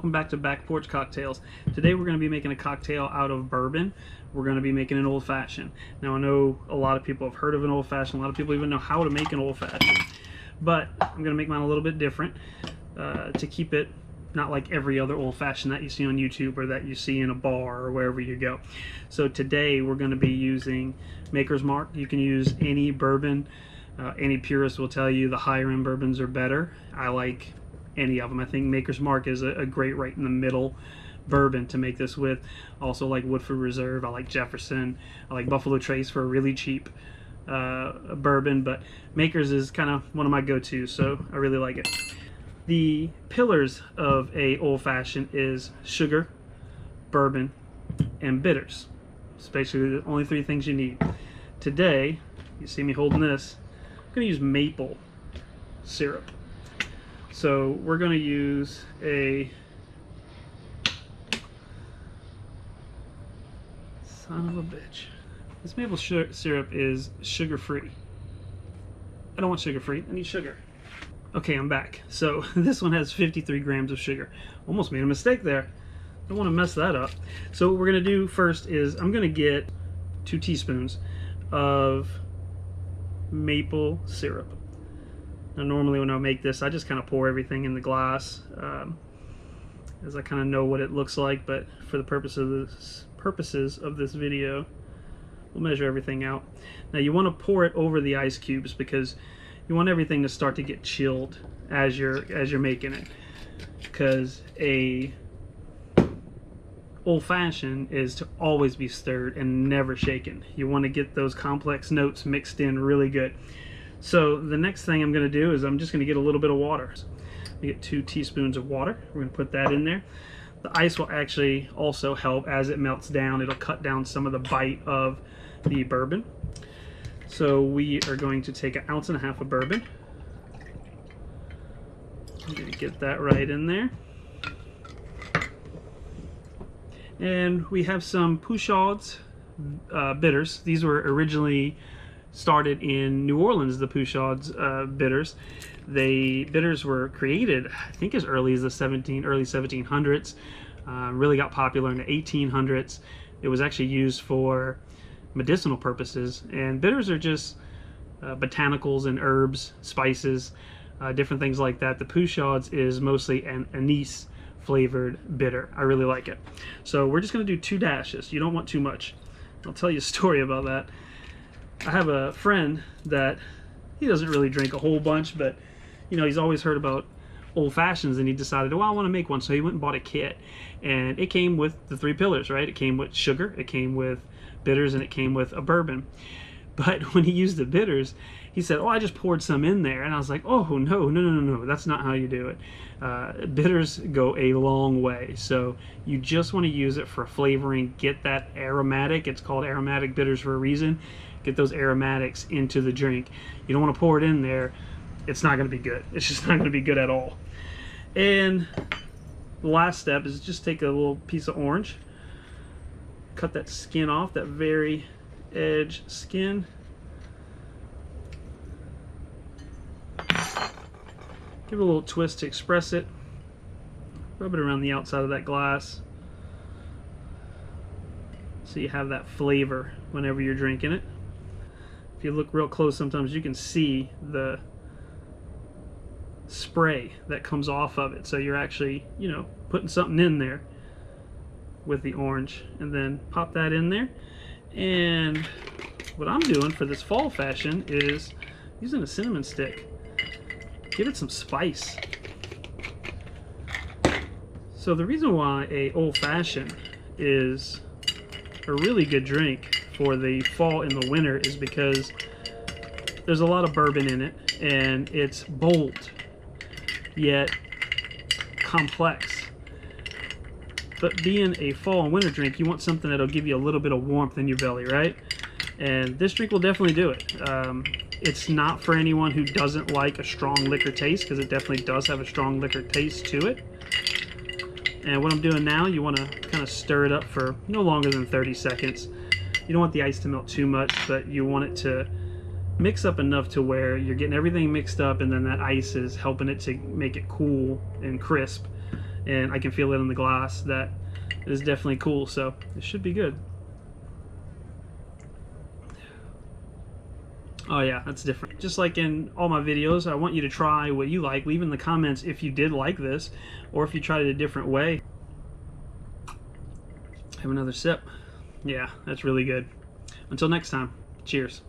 welcome back to Back Porch Cocktails. Today we're going to be making a cocktail out of bourbon. We're going to be making an old fashioned. Now I know a lot of people have heard of an old fashioned, a lot of people even know how to make an old fashioned, but I'm going to make mine a little bit different to keep it not like every other old fashioned that you see on YouTube or that you see in a bar or wherever you go. So today we're going to be using Maker's Mark. You can use any bourbon. Any purist will tell you the higher end bourbons are better. I like any of them. I think Maker's Mark is a great right in the middle bourbon to make this with. Also like Woodford Reserve. I like Jefferson. I like Buffalo Trace for a really cheap bourbon, but Maker's is kind of one of my go-tos, so I really like it. The pillars of a old-fashioned is sugar, bourbon, and bitters. It's basically the only three things you need. Today, you see me holding this, I'm going to use maple syrup. So we're going to use a son of a bitch. This maple syrup is sugar-free. I don't want sugar-free, I need sugar. Okay, I'm back. So this one has 53 grams of sugar. Almost made a mistake there. Don't want to mess that up. So what we're going to do first is I'm going to get 2 teaspoons of maple syrup. Now normally when I make this, I just kind of pour everything in the glass as I kind of know what it looks like, but for the purposes of this video, we'll measure everything out. Now you want to pour it over the ice cubes because you want everything to start to get chilled as you're making it, because a old-fashioned is to always be stirred and never shaken. You want to get those complex notes mixed in really good. So the next thing I'm going to do is I'm just going to get a little bit of water. I get 2 teaspoons of water. We're going to put that in there. The ice will actually also help as it melts down. It'll cut down some of the bite of the bourbon. So we are going to take 1.5 ounces of bourbon. I'm going to get that right in there. And we have some Peychaud bitters. These were originally started in New Orleans, the Peychaud bitters. Bitters were created, I think, as early as the early 1700s. Really got popular in the 1800s. It was actually used for medicinal purposes, and bitters are just botanicals and herbs, spices, different things like that. The Peychaud's is mostly an anise flavored bitter. I really like it. So we're just going to do 2 dashes. You don't want too much. I'll tell you a story about that. I have a friend that he doesn't really drink a whole bunch, but you know, he's always heard about old fashions, and he decided, oh, I want to make one. So he went and bought a kit, and it came with the 3 pillars, right? It came with sugar, it came with bitters, and it came with a bourbon. But when he used the bitters, he said, oh, I just poured some in there. And I was like, oh, no, that's not how you do it. Bitters go a long way. So you just want to use it for flavoring. Get that aromatic. It's called aromatic bitters for a reason. Get those aromatics into the drink. You don't want to pour it in there. It's not going to be good. It's just not going to be good at all. And the last step is just take a little piece of orange, cut that skin off, that very edge skin. Give it a little twist to express it. Rub it around the outside of that glass so you have that flavor whenever you're drinking it. If you look real close, sometimes you can see the spray that comes off of it. So you're actually, you know, putting something in there with the orange, and then pop that in there. And what I'm doing for this fall fashion is using a cinnamon stick. Give it some spice. So the reason why a old fashioned is a really good drink for the fall and the winter is because there's a lot of bourbon in it, and it's bold yet complex. But being a fall and winter drink, you want something that'll give you a little bit of warmth in your belly, right? And this drink will definitely do it. It's not for anyone who doesn't like a strong liquor taste, because it definitely does have a strong liquor taste to it. And what I'm doing now, you want to kind of stir it up for no longer than 30 seconds. You don't want the ice to melt too much, but you want it to mix up enough to where you're getting everything mixed up, and then that ice is helping it to make it cool and crisp. and I can feel it in the glass. That is definitely cool, so it should be good. Oh yeah, that's different. Just like in all my videos, I want you to try what you like. Leave in the comments if you did like this, or if you tried it a different way. Have another sip. Yeah, that's really good. Until next time, cheers.